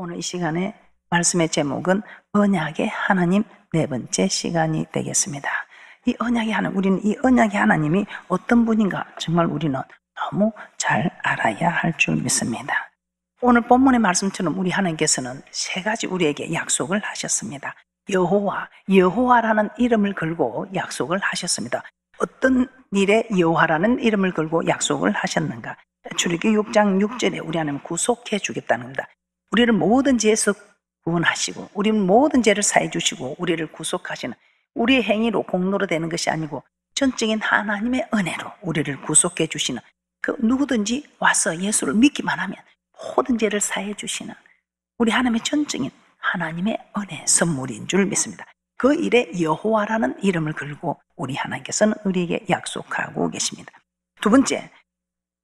오늘 이 시간에 말씀의 제목은 언약의 하나님 네 번째 시간이 되겠습니다. 이 언약의 하나님, 우리는 이 언약의 하나님이 어떤 분인가 정말 우리는 너무 잘 알아야 할 줄 믿습니다. 오늘 본문의 말씀처럼 우리 하나님께서는 세 가지 우리에게 약속을 하셨습니다. 여호와라는 이름을 걸고 약속을 하셨습니다. 어떤 일에 여호와라는 이름을 걸고 약속을 하셨는가? 출애굽기 6장 6절에 우리 하나님 구속해 주겠다는 겁니다. 우리를 모든 죄에서 구원하시고 우리는 모든 죄를 사해 주시고 우리를 구속하시는, 우리의 행위로 공로로 되는 것이 아니고 전적인 하나님의 은혜로 우리를 구속해 주시는, 그 누구든지 와서 예수를 믿기만 하면 모든 죄를 사해 주시는 우리 하나님의 전적인 하나님의 은혜 선물인 줄 믿습니다. 그 일에 여호와라는 이름을 걸고 우리 하나님께서는 우리에게 약속하고 계십니다. 두 번째,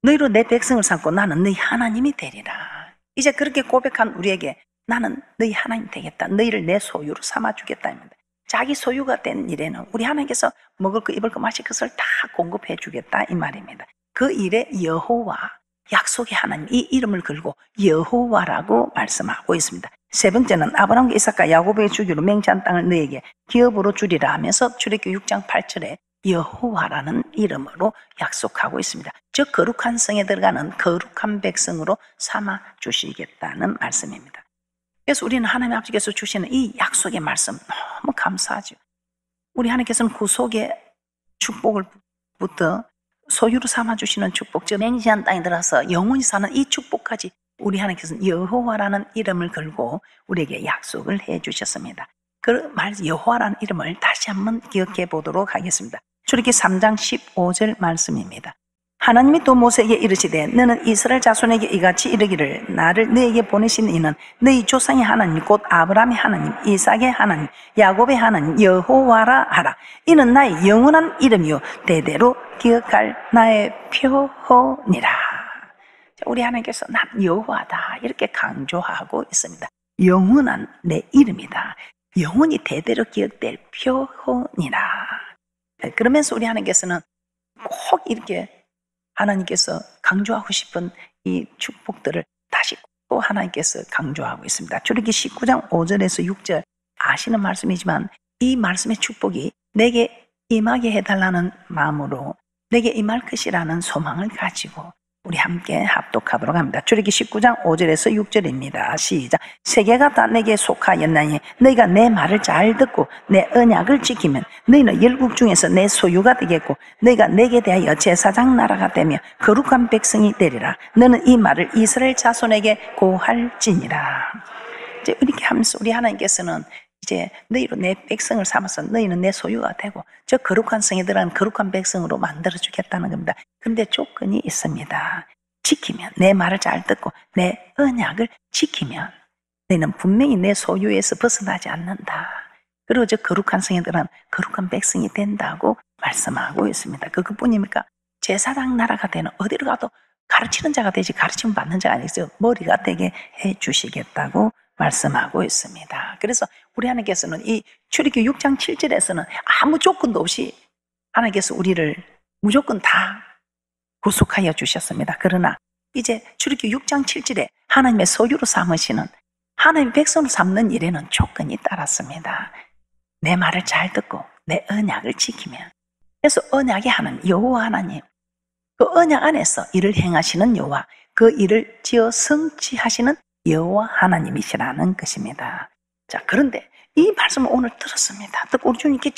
너희로 내 백성을 삼고 나는 너희 하나님이 되리라. 이제 그렇게 고백한 우리에게 나는 너희 하나님 되겠다, 너희를 내 소유로 삼아주겠다. 자기 소유가 된 일에는 우리 하나님께서 먹을 거 입을 거 마실 것을 다 공급해 주겠다 이 말입니다. 그 일에 여호와, 약속의 하나님, 이 이름을 걸고 여호와라고 말씀하고 있습니다. 세 번째는 아브라함과 이삭과 야곱에게 주기로 맹세한 땅을 너희에게 기업으로 주리라 하면서 출애굽기 6장 8절에 여호와라는 이름으로 약속하고 있습니다. 즉 거룩한 성에 들어가는 거룩한 백성으로 삼아 주시겠다는 말씀입니다. 그래서 우리는 하나님 아버지께서 주시는 이 약속의 말씀 너무 감사하죠. 우리 하나님께서는 구속의 축복을부터 소유로 삼아 주시는 축복, 즉 맹세한 땅에 들어서 영원히 사는 이 축복까지 우리 하나님께서는 여호와라는 이름을 걸고 우리에게 약속을 해 주셨습니다. 그 말 여호와라는 이름을 다시 한번 기억해 보도록 하겠습니다. 출애굽기 3장 15절 말씀입니다. 하나님이 또 모세에게 이르시되 너는 이스라엘 자손에게 이같이 이르기를 나를 너에게 보내신 이는 너희 조상의 하나님 곧 아브라함의 하나님, 이삭의 하나님, 야곱의 하나님 여호와라 하라. 이는 나의 영원한 이름이요 대대로 기억할 나의 표호니라. 우리 하나님께서 난 여호와다 이렇게 강조하고 있습니다. 영원한 내 이름이다, 영원히 대대로 기억될 표호니라. 그러면서 우리 하나님께서는 꼭 이렇게 하나님께서 강조하고 싶은 이 축복들을 다시 또 하나님께서 강조하고 있습니다. 출애굽기 19장 5절에서 6절 아시는 말씀이지만 이 말씀의 축복이 내게 임하게 해달라는 마음으로 내게 임할 것이라는 소망을 가지고 우리 함께 합독하도록 합니다. 출애굽기 19장 5절에서 6절입니다. 시작. 세계가 다 내게 속하였나니 너희가 내 말을 잘 듣고 내 언약을 지키면 너희는 열국 중에서 내 소유가 되겠고 너희가 내게 대하여 제사장 나라가 되며 거룩한 백성이 되리라. 너는 이 말을 이스라엘 자손에게 고할지니라. 이제 이렇게 하면서 우리 하나님께서는 이제 너희로 내 백성을 삼아서 너희는 내 소유가 되고 저 거룩한 성에 들어간 거룩한 백성으로 만들어주겠다는 겁니다. 그런데 조건이 있습니다. 지키면, 내 말을 잘 듣고 내 언약을 지키면 너희는 분명히 내 소유에서 벗어나지 않는다. 그리고 저 거룩한 성에 들어간 거룩한 백성이 된다고 말씀하고 있습니다. 그것뿐입니까? 제사장 나라가 되는, 어디로 가도 가르치는 자가 되지 가르침 받는 자가 아니죠. 머리가 되게 해주시겠다고 말씀하고 있습니다. 그래서 우리 하나님께서는 이 출애굽기 6장 7절에서는 아무 조건도 없이 하나님께서 우리를 무조건 다 구속하여 주셨습니다. 그러나 이제 출애굽기 6장 7절에 하나님의 소유로 삼으시는, 하나님의 백성으로 삼는 일에는 조건이 따랐습니다. 내 말을 잘 듣고 내 언약을 지키면. 그래서 언약의 하나님, 여호와 하나님, 그 언약 안에서 일을 행하시는 여호와, 그 일을 지어 성취하시는 여호와 하나님이시라는 것입니다. 자, 그런데 이 말씀을 오늘 들었습니다. 듣고 우리 주님께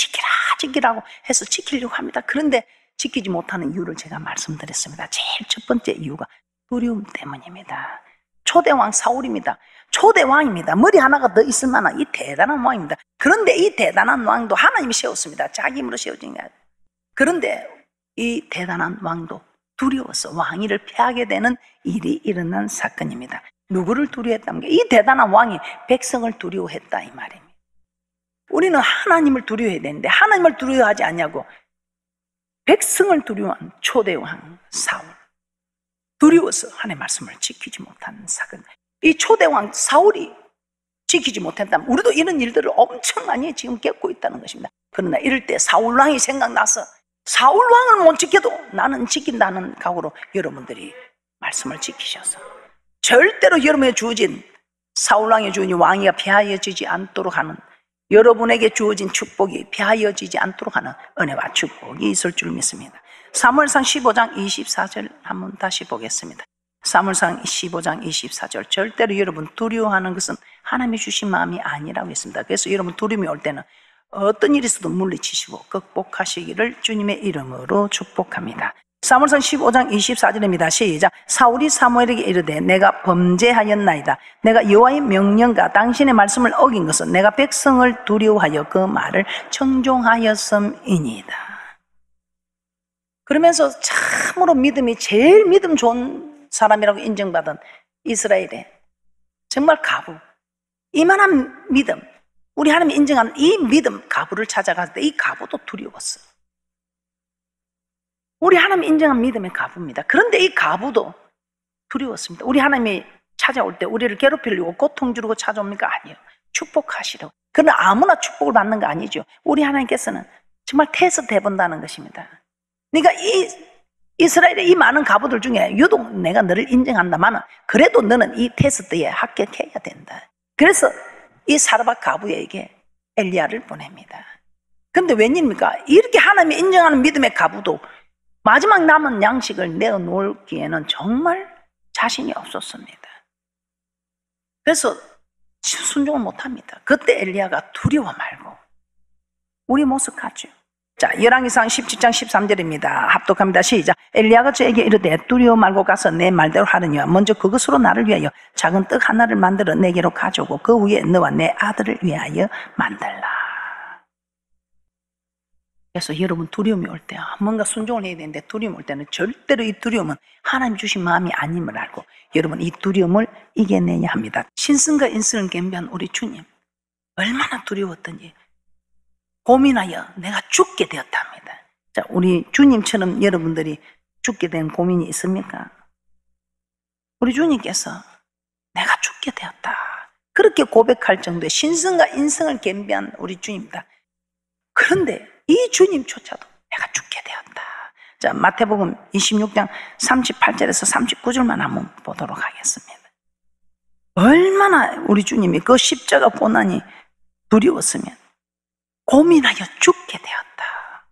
지키라고 해서 지키려고 합니다. 그런데 지키지 못하는 이유를 제가 말씀드렸습니다. 제일 첫 번째 이유가 두려움 때문입니다. 초대왕 사울입니다. 초대왕입니다. 머리 하나가 더 있을 만한 이 대단한 왕입니다. 그런데 이 대단한 왕도 하나님이 세웠습니다. 자기 힘으로 세워진 게 아니라. 그런데 이 대단한 왕도 두려워서 왕위를 피하게 되는 일이 일어난 사건입니다. 누구를 두려워했다는 게, 이 대단한 왕이 백성을 두려워했다 이 말입니다. 우리는 하나님을 두려워해야 되는데 하나님을 두려워하지 않냐고. 백성을 두려워한 초대왕 사울, 두려워서 하나님의 말씀을 지키지 못한 사건. 이 초대왕 사울이 지키지 못했다면 우리도 이런 일들을 엄청 많이 지금 겪고 있다는 것입니다. 그러나 이럴 때 사울왕이 생각나서 사울왕을 못 지켜도 나는 지킨다는 각오로 여러분들이 말씀을 지키셔서 절대로 여러분의 주어진 사울왕이 주니 왕위가 폐하여지지 않도록 하는, 여러분에게 주어진 축복이 폐하여지지 않도록 하는 은혜와 축복이 있을 줄 믿습니다. 사무엘상 15장 24절 한번 다시 보겠습니다. 사무엘상 15장 24절, 절대로 여러분 두려워하는 것은 하나님이 주신 마음이 아니라고 했습니다. 그래서 여러분 두려움이 올 때는 어떤 일이 있어도 물리치시고 극복하시기를 주님의 이름으로 축복합니다. 사무엘상 15장 24절입니다. 시작. 사울이 사무엘에게 이르되 내가 범죄하였나이다. 내가 여호와의 명령과 당신의 말씀을 어긴 것은 내가 백성을 두려워하여 그 말을 청종하였음이니이다. 그러면서 참으로 믿음이 제일 믿음 좋은 사람이라고 인정받은 이스라엘의 정말 가부, 이만한 믿음, 우리 하나님이 인정하는 이 믿음 가부를 찾아갔을 때 이 가부도 두려웠어. 우리 하나님이 인정한 믿음의 가부입니다. 그런데 이 가부도 두려웠습니다. 우리 하나님이 찾아올 때 우리를 괴롭히려고 고통 주려고 찾아옵니까? 아니요. 축복하시려고. 그러나 아무나 축복을 받는 거 아니죠. 우리 하나님께서는 정말 테스트 해본다는 것입니다. 그러니까 이 이스라엘의 이 많은 가부들 중에 유독 내가 너를 인정한다마는 그래도 너는 이 테스트에 합격해야 된다. 그래서 이 사르밧 가부에게 엘리야를 보냅니다. 그런데 웬일입니까? 이렇게 하나님이 인정하는 믿음의 가부도 마지막 남은 양식을 내어놓기에는 정말 자신이 없었습니다. 그래서 순종을 못합니다. 그때 엘리야가 두려워 말고 우리 모습 같죠. 자, 열왕기상 17장 13절입니다. 합독합니다. 시작. 엘리야가 저에게 이르되 두려워 말고 가서 내 말대로 하느니와 먼저 그것으로 나를 위하여 작은 떡 하나를 만들어 내게로 가져오고 그 위에 너와 내 아들을 위하여 만들라. 그래서 여러분 두려움이 올 때 뭔가 순종을 해야 되는데 두려움이 올 때는 절대로 이 두려움은 하나님 주신 마음이 아님을 알고 여러분 이 두려움을 이겨내야 합니다. 신승과 인승을 겸비한 우리 주님 얼마나 두려웠던지 고민하여 내가 죽게 되었답니다. 자, 우리 주님처럼 여러분들이 죽게 된 고민이 있습니까? 우리 주님께서 내가 죽게 되었다 그렇게 고백할 정도의 신승과 인승을 겸비한 우리 주님이다. 그런데 이 주님조차도 내가 죽게 되었다. 자, 마태복음 26장 38절에서 39절만 한번 보도록 하겠습니다. 얼마나 우리 주님이 그 십자가 고난이 두려웠으면 고민하여 죽게 되었다.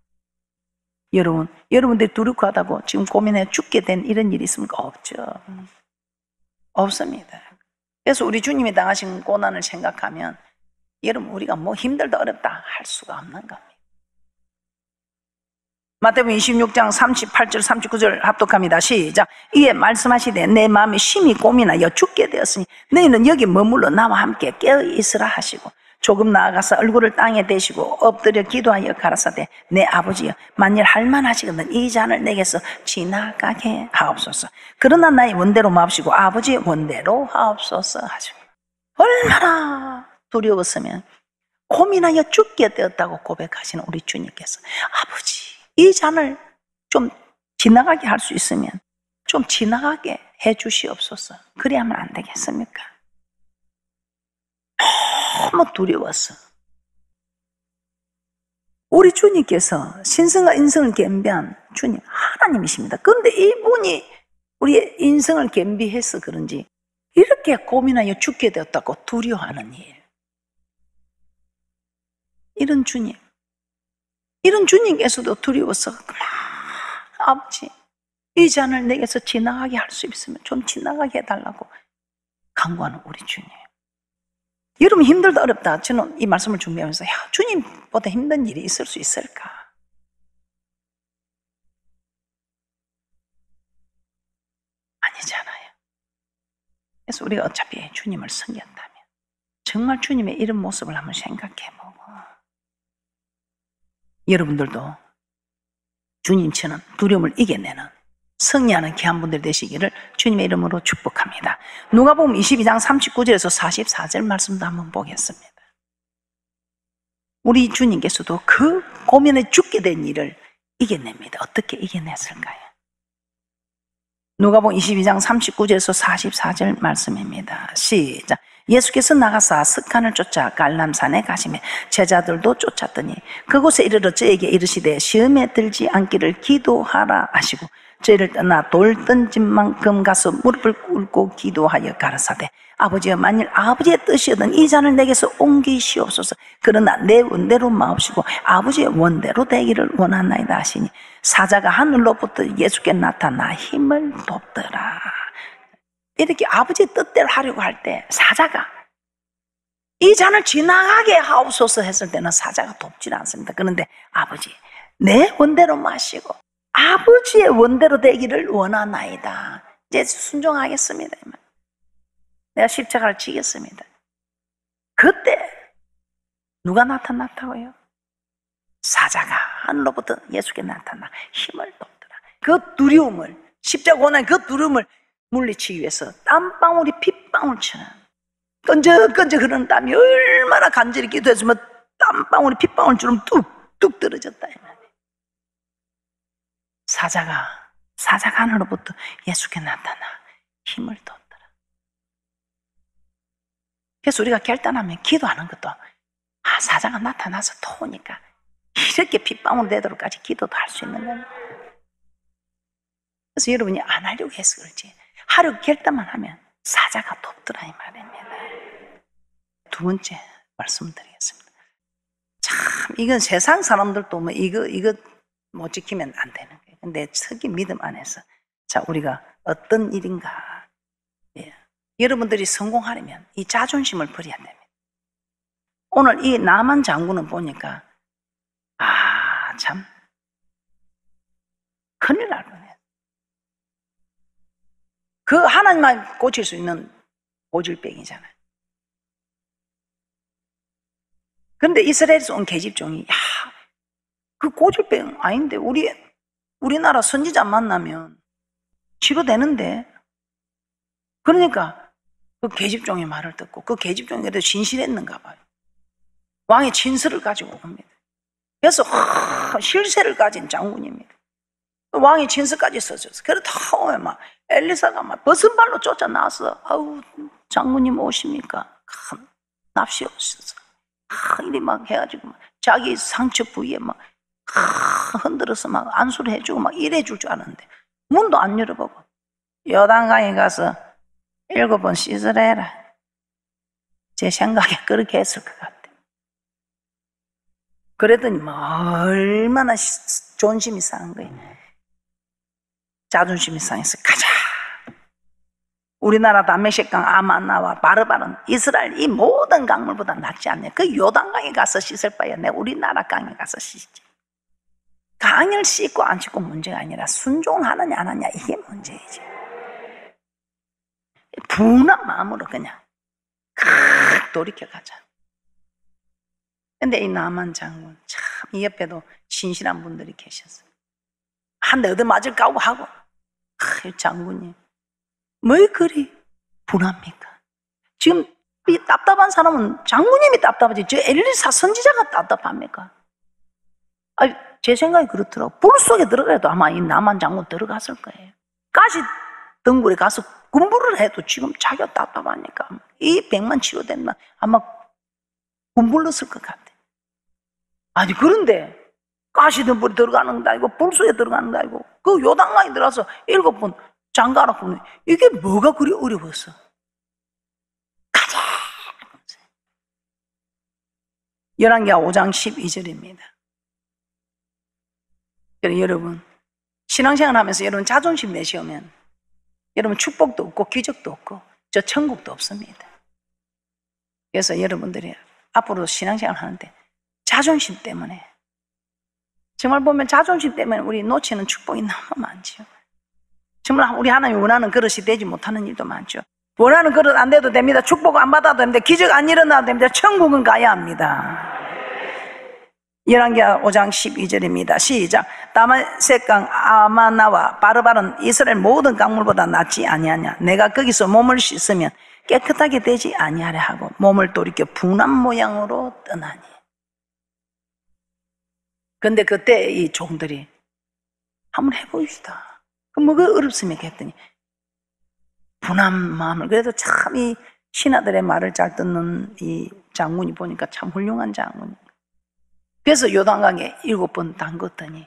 여러분들이 두렵고하다고 지금 고민하여 죽게 된 이런 일이 있습니까? 없죠. 없습니다. 그래서 우리 주님이 당하신 고난을 생각하면 여러분 우리가 뭐 힘들다 어렵다 할 수가 없는 겁니다. 마태복음 26장 38절 39절 합독합니다. 시작. 이에 말씀하시되 내 마음이 심히 고민하여 죽게 되었으니 너희는 여기 머물러 나와 함께 깨어 있으라 하시고 조금 나아가서 얼굴을 땅에 대시고 엎드려 기도하여 가라사대 내 아버지여 만일 할만하시거든 이 잔을 내게서 지나가게 하옵소서. 그러나 나의 원대로 마옵시고 아버지의 원대로 하옵소서 하시고 얼마나 두려웠으면 고민하여 죽게 되었다고 고백하시는 우리 주님께서 아버지 이 잔을 좀 지나가게 할 수 있으면 좀 지나가게 해 주시옵소서. 그래야만 안 되겠습니까? 너무 두려웠어. 우리 주님께서 신성과 인성을 겸비한 주님 하나님이십니다. 그런데 이분이 우리의 인성을 겸비해서 그런지 이렇게 고민하여 죽게 되었다고 두려워하는 일. 이런 주님께서도 두려워서 아버지 이 잔을 내게서 지나가게 할 수 있으면 좀 지나가게 해달라고 간구하는 우리 주님. 여러분 힘들다 어렵다 저는 이 말씀을 준비하면서 주님보다 힘든 일이 있을 수 있을까? 아니잖아요. 그래서 우리가 어차피 주님을 섬겼다면 정말 주님의 이런 모습을 한번 생각해보고 여러분들도 주님처럼 두려움을 이겨내는 승리하는 귀한 분들 되시기를 주님의 이름으로 축복합니다. 누가복음 22장 39절에서 44절 말씀도 한번 보겠습니다. 우리 주님께서도 그 고민에 죽게 된 일을 이겨냅니다. 어떻게 이겨냈을까요? 누가복음 22장 39절에서 44절 말씀입니다. 시작. 예수께서 나가사 스칸을 쫓아 갈람산에 가시매 제자들도 쫓았더니 그곳에 이르러 저에게 이르시되 시험에 들지 않기를 기도하라 하시고 죄를 떠나 돌 던진 만큼 가서 무릎을 꿇고 기도하여 가라사대 아버지여 만일 아버지의 뜻이거든 이 잔을 내게서 옮기시옵소서. 그러나 내 원대로 마옵시고 아버지의 원대로 되기를 원하나이다 하시니 사자가 하늘로부터 예수께 나타나 힘을 돕더라. 이렇게 아버지의 뜻대로 하려고 할 때 사자가 이 잔을 지나가게 하옵소서 했을 때는 사자가 돕질 않습니다. 그런데 아버지 내 원대로 마시고 아버지의 원대로 되기를 원하나이다. 이제 순종하겠습니다. 내가 십자가를 지겠습니다. 그때 누가 나타났다고요? 사자가 하늘로부터 예수께 나타나 힘을 돕더라. 그 두려움을 십자가 고난 그 두려움을 물리치기 위해서 땀방울이 핏방울처럼 끈적끈적 흐르는 땀이 얼마나 간절히 기도했으면 땀방울이 핏방울처럼 뚝뚝 떨어졌다. 사자가 하늘로부터 예수께 나타나 힘을 돕더라. 그래서 우리가 결단하면 기도하는 것도 사자가 나타나서 도우니까 이렇게 핏방울 되도록까지 기도도 할 수 있는 거예요. 그래서 여러분이 안 하려고 해서 그렇지 하려고 결단만 하면 사자가 돕더라 이 말입니다. 두 번째 말씀드리겠습니다. 참 이건 세상 사람들도 뭐 이거 못 지키면 안 되는 거예요. 근데 특히 믿음 안에서 자 우리가 어떤 일인가 여러분들이 성공하려면 이 자존심을 버려야 됩니다. 오늘 이 나만 장군은 보니까 참 큰일 날 뻔해요. 그 하나님만 고칠 수 있는 고질병이잖아요. 그런데 이스라엘에서 온 계집종이 그 고질병 아닌데 우리나라 선지자 만나면 치료되는데 그러니까 그 계집종의 말을 듣고 그 계집종이 그래도 진실했는가 봐요. 왕의 친서를 가지고 옵니다. 그래서 실세를 가진 장군입니다. 왕의 친서까지 써줬어. 그래도 오면 막 엘리사가 막 벗은발로 쫓아나와서 아우 장군님 오십니까? 납시 오셔서 이리 막 해가지고 막 자기 상처 부위에 막 흔들어서 막 안수를 해주고 막 이래줄 줄 알았는데 문도 안 열어보고 요단강에 가서 7번 씻으라 해라. 제 생각에 그렇게 했을 것 같아요. 그랬더니 뭐 얼마나 존심이 상한 거예요. 자존심이 상해서 가자. 우리나라 다메섹강 아마나와 바르바는 이스라엘 이 모든 강물보다 낫지 않냐. 그 요단강에 가서 씻을 바에 내 우리나라 강에 가서 씻지. 강을 씻고 안 씻고 문제가 아니라 순종하느냐 안 하느냐 이게 문제이지. 분한 마음으로 그냥 돌이켜가자. 근데 이 나만 장군 참 이 옆에도 신실한 분들이 계셨어요. 한 대 얻어맞을 각오하고 장군님 왜 그리 분합니까? 지금 이 답답한 사람은 장군님이 답답하지 저 엘리사 선지자가 답답합니까? 제 생각이 그렇더라고. 불 속에 들어가도 아마 이 나만 장군 들어갔을 거예요. 가시 덩굴에 가서 군부를 해도 지금 자기가 답답하니까 이 병만 치료되면 아마 군불렀을 것 같아. 아니 그런데 가시 덩굴에 들어가는 것도 아니고 불 속에 들어가는 것도 아니고 그 요단강에 들어가서 7번 장가라고 이게 뭐가 그리 어려웠어? 가자. 열왕기하 5장 12절입니다. 여러분 신앙생활 하면서 여러분 자존심 내시오면 여러분 축복도 없고 기적도 없고 저 천국도 없습니다. 그래서 여러분들이 앞으로 신앙생활 하는데 자존심 때문에 정말 보면 자존심 때문에 우리 놓치는 축복이 너무 많죠. 정말 우리 하나님이 원하는 그릇이 되지 못하는 일도 많죠. 원하는 그릇 안 돼도 됩니다. 축복 안 받아도 됩니다. 기적 안 일어나도 됩니다. 천국은 가야 합니다. 열왕기하 5장 12절입니다. 시작. 다메섹강 아마나와 바르바는 이스라엘 모든 강물보다 낫지 아니하냐. 내가 거기서 몸을 씻으면 깨끗하게 되지 아니하려 하고 몸을 돌이켜 분한 모양으로 떠나니. 근데 그때 이 종들이 한번 해보시다. 그럼 뭐가 어렵습니까? 했더니 분한 마음을. 그래도 참 이 신하들의 말을 잘 듣는 이 장군이 보니까 참 훌륭한 장군이. 그래서 요단강에 7번 담궜더니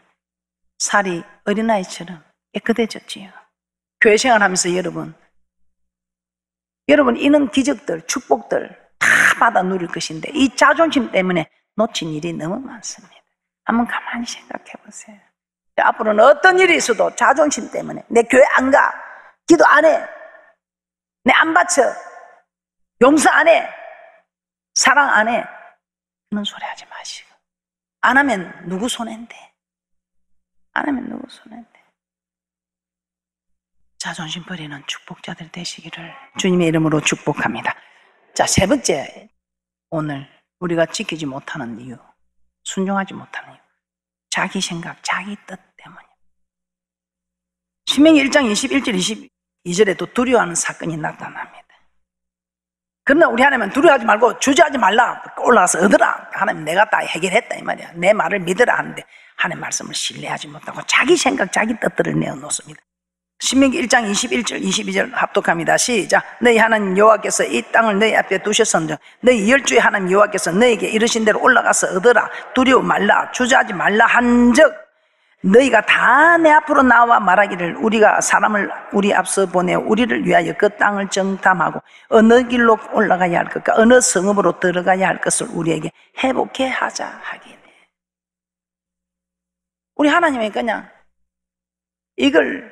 살이 어린아이처럼 깨끗해졌지요. 교회 생활하면서 여러분 이런 기적들, 축복들 다 받아 누릴 것인데 이 자존심 때문에 놓친 일이 너무 많습니다. 한번 가만히 생각해 보세요. 앞으로는 어떤 일이 있어도 자존심 때문에 내 교회 안 가, 기도 안 해, 내 안 바쳐, 용서 안 해, 사랑 안 해, 그런 소리 하지 마시고. 안 하면 누구 손해인데? 안 하면 누구 손해인데? 자존심 버리는 축복자들 되시기를 주님의 이름으로 축복합니다. 자, 세 번째, 오늘 우리가 지키지 못하는 이유, 순종하지 못하는 이유, 자기 생각, 자기 뜻 때문이에요. 신명기 1장 21절 22절에도 두려워하는 사건이 나타납니다. 그러나 우리 하나님은 두려워하지 말고 주저하지 말라, 올라가서 얻으라. 하나님 내가 다 해결했다 이 말이야. 내 말을 믿으라 하는데 하나님 말씀을 신뢰하지 못하고 자기 생각, 자기 뜻들을 내어놓습니다. 신명기 1장 21절 22절 합독합니다. 시작. 너희 하나님 여호와께서 이 땅을 너희 앞에 두셨은즉 너희 열주의 하나님 여호와께서 너희에게 이르신 대로 올라가서 얻으라. 두려워 말라, 주저하지 말라 한즉 너희가 다 내 앞으로 나와 말하기를 우리가 사람을 우리 앞서 보내 우리를 위하여 그 땅을 정탐하고 어느 길로 올라가야 할 것과 어느 성읍으로 들어가야 할 것을 우리에게 회복해 하자 하기에. 우리 하나님이 그냥 이걸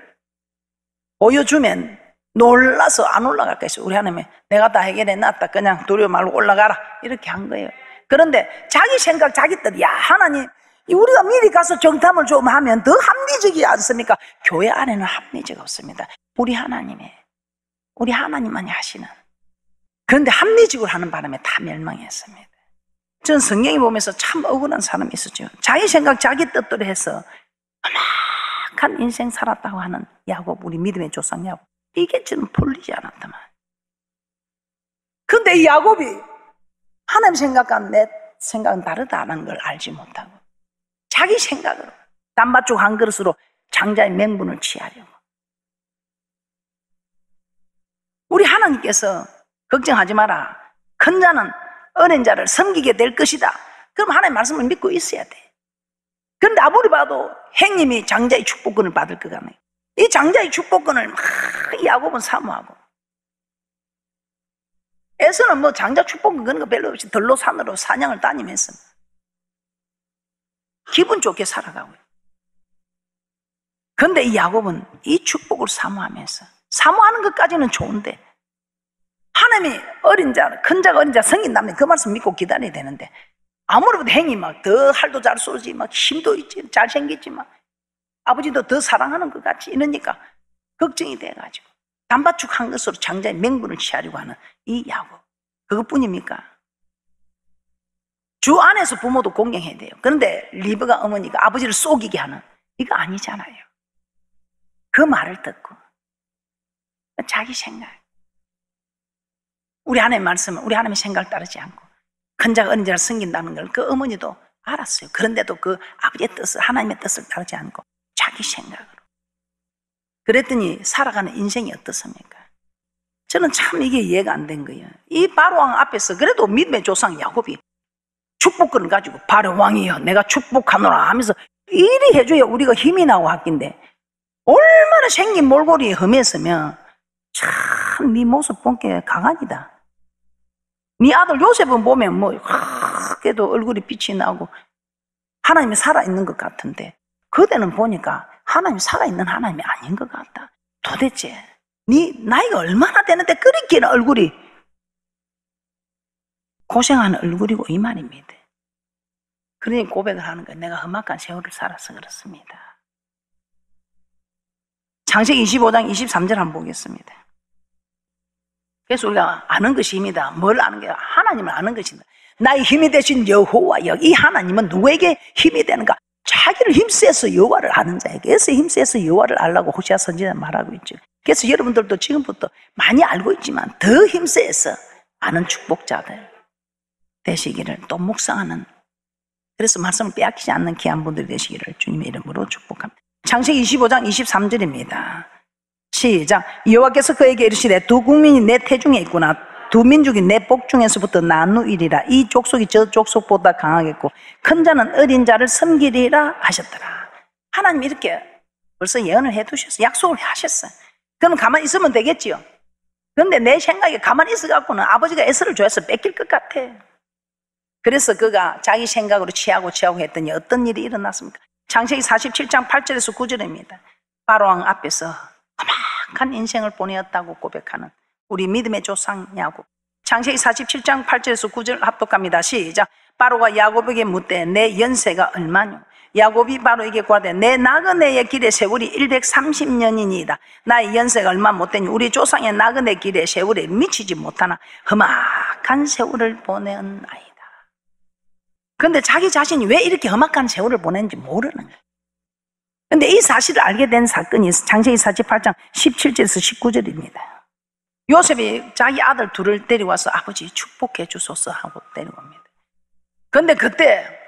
보여주면 놀라서 안 올라갈 것이요. 우리 하나님이 내가 다 해결해 놨다, 그냥 두려워 말고 올라가라, 이렇게 한 거예요. 그런데 자기 생각, 자기 뜻, 야 하나님 우리가 미리 가서 정탐을 좀 하면 더 합리적이지 않습니까? 교회 안에는 합리적 없습니다. 우리 하나님만이 하시는. 그런데 합리적으로 하는 바람에 다 멸망했습니다. 전 성경에 보면서 참 억울한 사람이 있었죠. 자기 생각, 자기 뜻대로 해서 험악한 인생 살았다고 하는 야곱, 우리 믿음의 조상 야곱. 이게 저는 풀리지 않았다만. 근데 이 야곱이 하나님 생각과 내 생각은 다르다는 걸 알지 못하고 자기 생각으로 단팥죽 한 그릇으로 장자의 명분을 취하려고. 우리 하나님께서 걱정하지 마라, 큰 자는 어린 자를 섬기게 될 것이다. 그럼 하나님의 말씀을 믿고 있어야 돼. 그런데 아무리 봐도 행님이 장자의 축복권을 받을 것 같네. 이 장자의 축복권을 막 야곱은 사모하고, 에서는 뭐 장자 축복권 그런 거 별로 없이 들로 산으로 사냥을 다니면서 기분 좋게 살아가고요. 그런데 이 야곱은 이 축복을 사모하면서, 사모하는 것까지는 좋은데 하나님이 어린 자, 큰 자가 어린 자 성인다면 그 말씀 믿고 기다려야 되는데 아무리 봐도 행이 막 더 활도 잘 쏘지, 막 힘도 있지, 잘생겼지, 막 아버지도 더 사랑하는 것 같이 이러니까 걱정이 돼가지고 단팥죽 한 것으로 장자의 명분을 취하려고 하는 이 야곱. 그것뿐입니까? 주 안에서 부모도 공경해야 돼요. 그런데 리브가 어머니가 아버지를 속이게 하는, 이거 아니잖아요. 그 말을 듣고 자기 생각, 우리 하나님의 말씀은 우리 하나님의 생각을 따르지 않고 큰 자가 어린 자를 섬긴다는 걸 그 어머니도 알았어요. 그런데도 그 아버지의 뜻을, 하나님의 뜻을 따르지 않고 자기 생각으로. 그랬더니 살아가는 인생이 어떻습니까? 저는 참 이게 이해가 안 된 거예요. 이 바로왕 앞에서 그래도 믿음의 조상 야곱이 축복권을 가지고 바로왕이여 내가 축복하노라 하면서 이리 해줘야 우리가 힘이 나고 학긴데 얼마나 생긴 몰골이 험했으면 참 네 모습 본 게 강아지다. 네 아들 요셉은 보면 뭐 그래도 얼굴이 빛이 나고 하나님이 살아있는 것 같은데 그대는 보니까 하나님이 살아있는 하나님이 아닌 것 같다. 도대체 네 나이가 얼마나 되는데 그렇게는 얼굴이 고생하는 얼굴이고 이 말입니다. 그러니 고백을 하는 거예요. 내가 험악한 세월을 살아서 그렇습니다. 창세기 25장 23절 한번 보겠습니다. 그래서 우리가 아는 것이 힘이다. 뭘 아는 게 하나님을 아는 것이다. 나의 힘이 되신 여호와, 이 하나님은 누구에게 힘이 되는가? 자기를 힘쓰어서 여호와를 아는 자에게서 힘쓰어서 여호와를 알라고 호시아 선지자는 말하고 있죠. 그래서 여러분들도 지금부터 많이 알고 있지만 더 힘쓰어서 아는 축복자들 되시기를, 또 묵상하는, 그래서 말씀을 빼앗기지 않는 귀한 분들이 되시기를 주님의 이름으로 축복합니다. 창세기 25장 23절입니다. 시작. 여호와께서 그에게 이르시되 두 국민이 내 태중에 있구나. 두 민족이 내 복중에서부터 나누이리라. 이 족속이 저 족속보다 강하겠고 큰 자는 어린 자를 섬기리라 하셨더라. 하나님이 이렇게 벌써 예언을 해두셨어요. 약속을 하셨어요. 그럼 가만히 있으면 되겠지요. 그런데 내 생각에 가만히 있어갖고는 아버지가 에서를 줘서 뺏길 것 같아. 그래서 그가 자기 생각으로 취하고 했더니 어떤 일이 일어났습니까? 창세기 47장 8절에서 9절입니다. 바로왕 앞에서 험악한 인생을 보내었다고 고백하는 우리 믿음의 조상 야곱. 창세기 47장 8절에서 9절 합독합니다. 시작. 바로가 야곱에게 묻되 내 연세가 얼마뇨? 야곱이 바로에게 고하되 내 나그네의 길의 세월이 130년이니이다. 나의 연세가 얼마 못되니 우리 조상의 나그네 길의 세월에 미치지 못하나 험악한 세월을 보낸 아이다. 그런데 자기 자신이 왜 이렇게 험악한 세월을 보냈는지 모르는 거예요. 그런데 이 사실을 알게 된 사건이 창세기 48장 17절에서 19절입니다. 요셉이 자기 아들 둘을 데려와서 아버지 축복해 주소서 하고 데려옵니다. 그런데 그때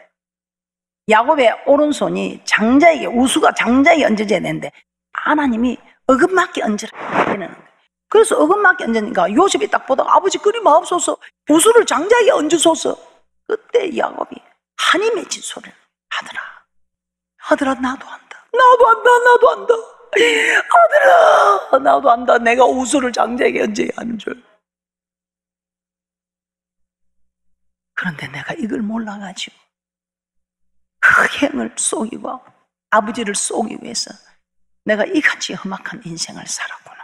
야곱의 오른손이 장자에게, 우수가 장자에게 얹어져야 되는데 하나님이 어긋맞게 얹으라 되는 거예요. 그래서 어긋맞게 얹으니까 요셉이 딱 보다가 아버지 그리 마옵소서, 우수를 장자에게 얹으소서. 그때 야곱이 한이 맺힌 소리를, 아들아 나도 안다. 아들아 나도 안다. 내가 우수를 장자에게 얹어야 하는 줄. 그런데 내가 이걸 몰라가지고 그 행을 속이고 아버지를 속이기 위해서 내가 이같이 험악한 인생을 살았구나.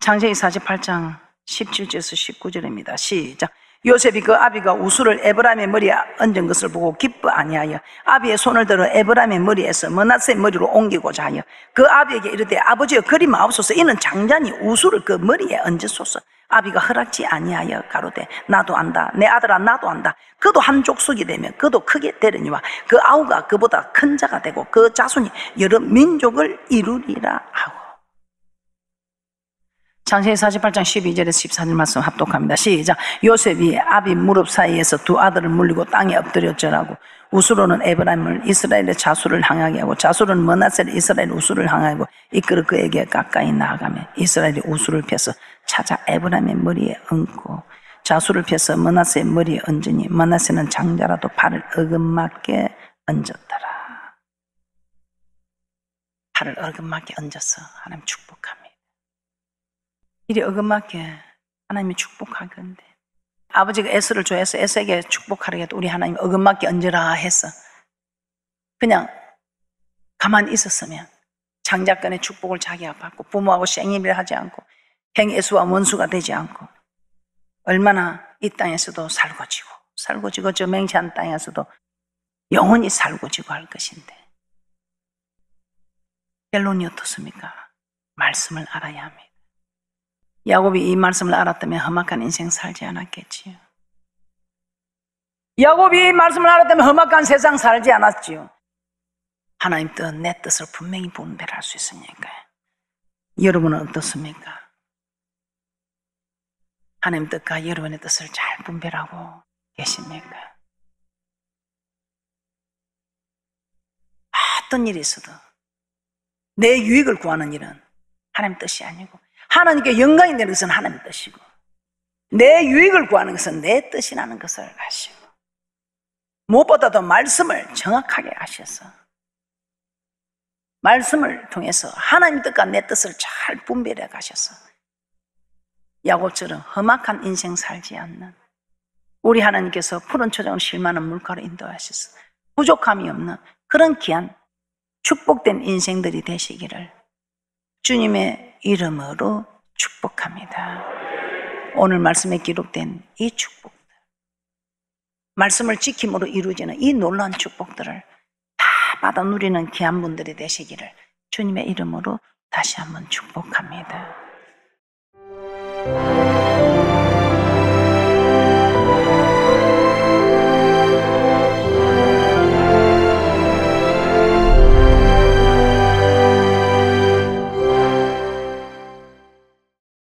창세기 48장 17절에서 19절입니다. 시작. 요셉이 그 아비가 우수를 에브라임의 머리에 얹은 것을 보고 기뻐 아니하여 아비의 손을 들어 에브라임의 머리에서 므낫세의 머리로 옮기고자 하여 그 아비에게 이르되 아버지여 그리 마옵소서. 이는 장자니 우수를 그 머리에 얹으소서. 아비가 허락지 아니하여 가로되 나도 안다. 내 아들아 나도 안다. 그도 한 족속이 되면 그도 크게 되려니와 그 아우가 그보다 큰 자가 되고 그 자손이 여러 민족을 이루리라 하고. 창세기 48장 12절에서 14절 말씀 합독합니다. 시작. 요셉이 아비 무릎 사이에서 두 아들을 물리고 땅에 엎드려 절하고 우수로는 에브라임을 이스라엘의 자수를 향하게 하고 자수는 므낫세를 이스라엘 우수를 향하고 이끌어 그에게 가까이 나아가며 이스라엘이 우수를 펴서 찾아 에브라임의 머리에 얹고 자수를 펴서 므낫세의 머리에 얹으니 므낫세는 장자라도 발을 어긋맞게 얹었더라. 발을 어긋맞게 얹어서 하나님 축복합니다. 이리 어긋맞게 하나님이 축복하건대 아버지가 에서를 좋아해서 에서에게 축복하려고 해도 우리 하나님 어긋맞게 얹으라 해서 그냥 가만히 있었으면 장자권의 축복을 자기가 받고 부모하고 생일을 하지 않고 행에수와 원수가 되지 않고 얼마나 이 땅에서도 살고지고 저 맹세한 땅에서도 영원히 살고지고 할 것인데 결론이 어떻습니까? 말씀을 알아야 합니다. 야곱이 이 말씀을 알았다면 험악한 인생 살지 않았겠지요. 야곱이 이 말씀을 알았다면 험악한 세상 살지 않았지요. 하나님 뜻, 내 뜻을 분명히 분별할 수 있으니까요. 여러분은 어떻습니까? 하나님 뜻과 여러분의 뜻을 잘 분별하고 계십니까? 어떤 일이 있어도 내 유익을 구하는 일은 하나님 뜻이 아니고 하나님께 영광이 되는 것은 하나님의 뜻이고 내 유익을 구하는 것은 내 뜻이라는 것을 아시고 무엇보다도 말씀을 정확하게 아셔서 말씀을 통해서 하나님 뜻과 내 뜻을 잘 분별해 가셔서 야곱처럼 험악한 인생 살지 않는 우리 하나님께서 푸른 초장으로 실만한 물가로 인도하셔서 부족함이 없는 그런 귀한 축복된 인생들이 되시기를 주님의 이름으로 축복합니다. 오늘 말씀에 기록된 이 축복들, 말씀을 지킴으로 이루어지는 이 놀라운 축복들을 다 받아 누리는 귀한 분들이 되시기를 주님의 이름으로 다시 한번 축복합니다.